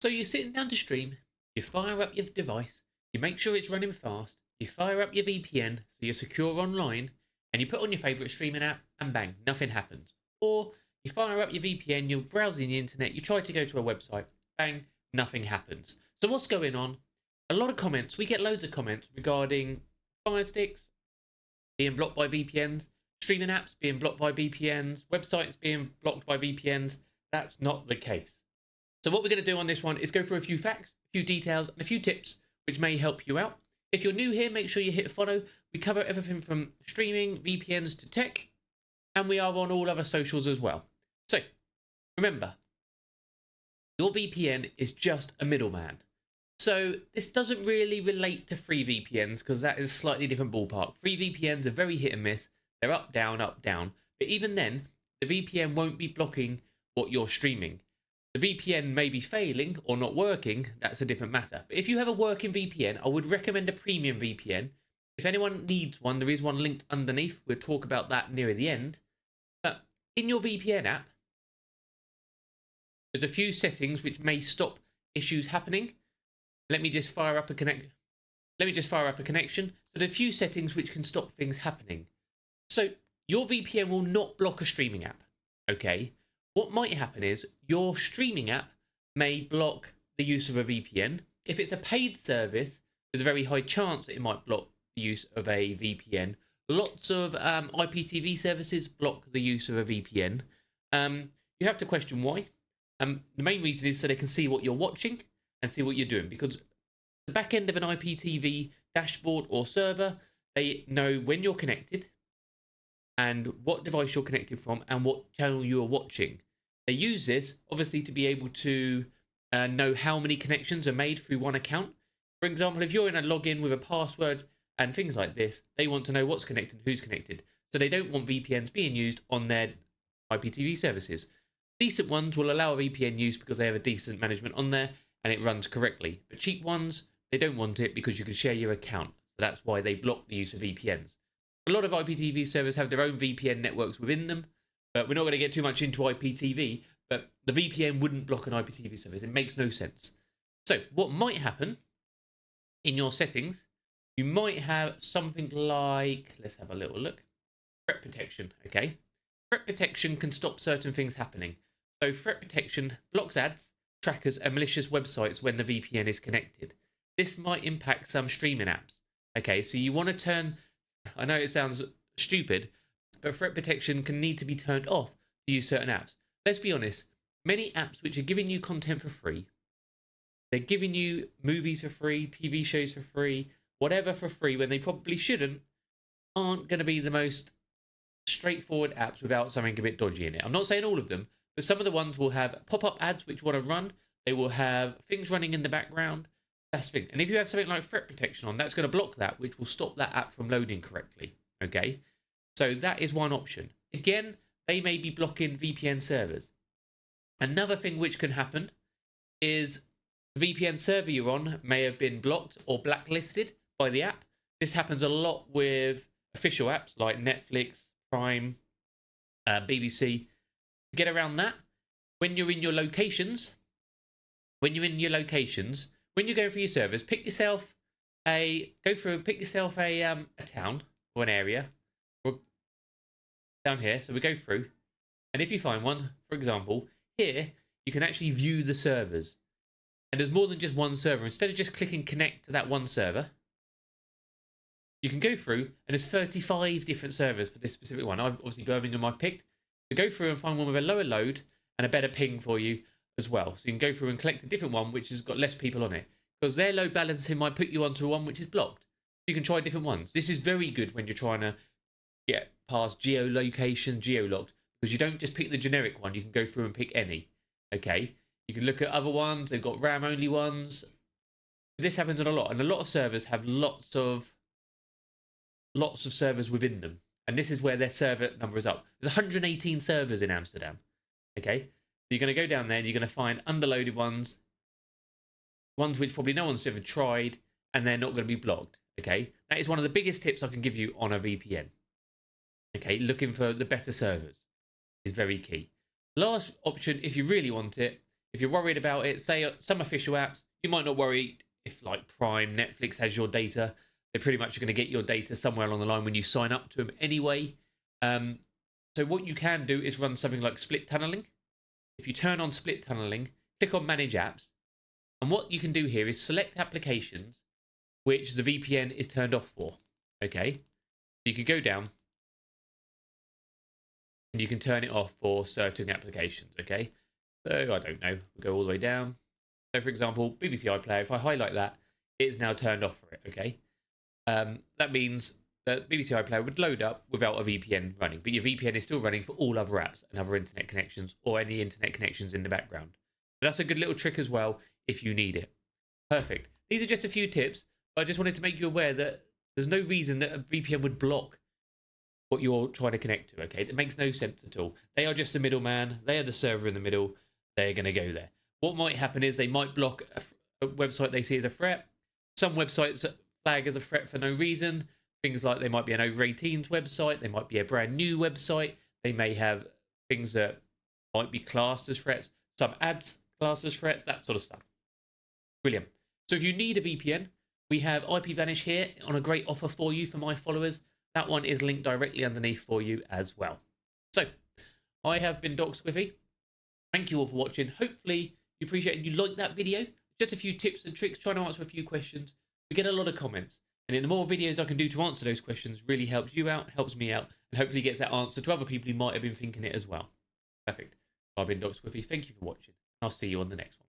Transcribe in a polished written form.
So you're sitting down to stream, you fire up your device, you make sure it's running fast, you fire up your VPN so you're secure online, and you put on your favourite streaming app, and bang, nothing happens. Or you fire up your VPN, you're browsing the internet, you try to go to a website, bang, nothing happens. So what's going on? A lot of comments, we get loads of comments regarding Firesticks being blocked by VPNs, streaming apps being blocked by VPNs, websites being blocked by VPNs. That's not the case. So what we're going to do on this one is go through a few facts, a few details, and a few tips which may help you out. If you're new here, make sure you hit follow. We cover everything from streaming, VPNs to tech, and we are on all other socials as well. So remember, your VPN is just a middleman. So this doesn't really relate to free VPNs because that is a slightly different ballpark. Free VPNs are very hit and miss. They're up, down, up, down. But even then, the VPN won't be blocking what you're streaming. The VPN may be failing or not working. That's a different matter. But if you have a working VPN, I would recommend a premium VPN. If anyone needs one, there is one linked underneath. We'll talk about that near the end. But in your VPN app, there's a few settings which may stop issues happening. Let me just fire up a connection. So there are a few settings which can stop things happening. So your VPN will not block a streaming app. Okay. What might happen is your streaming app may block the use of a VPN. If it's a paid service, there's a very high chance it might block the use of a VPN. Lots of IPTV services block the use of a VPN. You have to question why. The main reason is so they can see what you're watching and see what you're doing, because the back end of an IPTV dashboard or server, they know when you're connected and what device you're connected from and what channel you are watching. They use this obviously to be able to know how many connections are made through one account. For example, if you're in a login with a password and things like this, they want to know what's connected, who's connected. So they don't want VPNs being used on their IPTV services. Decent ones will allow a VPN use because they have a decent management on there and it runs correctly. But cheap ones, they don't want it because you can share your account. So that's why they block the use of VPNs. A lot of IPTV servers have their own VPN networks within them, but we're not going to get too much into IPTV, but the VPN wouldn't block an IPTV service. It makes no sense. So what might happen in your settings, you might have something like, let's have a little look, threat protection, okay? Threat protection can stop certain things happening. So threat protection blocks ads, trackers, and malicious websites when the VPN is connected. This might impact some streaming apps. Okay, so you want to turn, I know it sounds stupid, but threat protection can need to be turned off to use certain apps. Let's be honest, many apps which are giving you content for free, they're giving you movies for free, TV shows for free, whatever for free, when they probably shouldn't, aren't going to be the most straightforward apps without something a bit dodgy in it. I'm not saying all of them, but some of the ones will have pop-up ads which want to run. They will have things running in the background. That's the thing. And if you have something like threat protection on, that's going to block that, which will stop that app from loading correctly. Okay, so that is one option. Again, they may be blocking VPN servers. Another thing which can happen is the VPN server you're on may have been blocked or blacklisted by the app. This happens a lot with official apps like Netflix, Prime, BBC. To get around that, when you're in your locations, when you're going through your servers, pick yourself a town or an area down here. So we go through, and if you find one, for example, here you can actually view the servers, and there's more than just one server. Instead of just clicking connect to that one server, you can go through, and there's 35 different servers for this specific one. Obviously Birmingham I picked. So go through and find one with a lower load and a better ping for you as well. So you can go through and collect a different one which has got less people on it, because their load balancing might put you onto one which is blocked. You can try different ones. This is very good when you're trying to get past geolocation, geolocked, because you don't just pick the generic one. You can go through and pick any. Okay, you can look at other ones. They've got RAM only ones. This happens on a lot, and a lot of servers have lots of servers within them. And this is where their server number is up. There's 118 servers in Amsterdam. Okay, so you're going to go down there and you're going to find underloaded ones, ones which probably no one's ever tried, and they're not going to be blocked. Okay, that is one of the biggest tips I can give you on a VPN. Okay, looking for the better servers is very key. Last option, if you really want it, If you're worried about it, say some official apps, you might not worry if like Prime, Netflix has your data. They're pretty much going to get your data somewhere along the line when you sign up to them anyway. So what you can do is run something like split tunneling. If you turn on split tunneling, click on manage apps. And what you can do here is select applications which the VPN is turned off for. Okay. You could go down and you can turn it off for certain applications. Okay. So I don't know, we'll go all the way down. So for example, BBC iPlayer, if I highlight that, it's now turned off for it. Okay. That means that BBC iPlayer would load up without a VPN running, but your VPN is still running for all other apps and other internet connections or any internet connections in the background. But that's a good little trick as well if you need it. Perfect. These are just a few tips, but I just wanted to make you aware that there's no reason that a VPN would block what you're trying to connect to, okay? It makes no sense at all. They are just the middleman. They are the server in the middle. They're going to go there. What might happen is they might block a website they see as a threat. Some websites flag as a threat for no reason. Things like they might be an over 18s website. They might be a brand new website. They may have things that might be classed as threats. Some ads classed as threats, that sort of stuff. Brilliant. So if you need a VPN, we have IPVanish here on a great offer for you for my followers. That one is linked directly underneath for you as well. So I have been Doc Squiffy. Thank you all for watching. Hopefully you appreciate and you liked that video. Just a few tips and tricks, trying to answer a few questions. We get a lot of comments. And the more videos I can do to answer those questions really helps you out, helps me out, and hopefully gets that answer to other people who might have been thinking it as well. Perfect. I've been Doc Squiffy. Thank you for watching. I'll see you on the next one.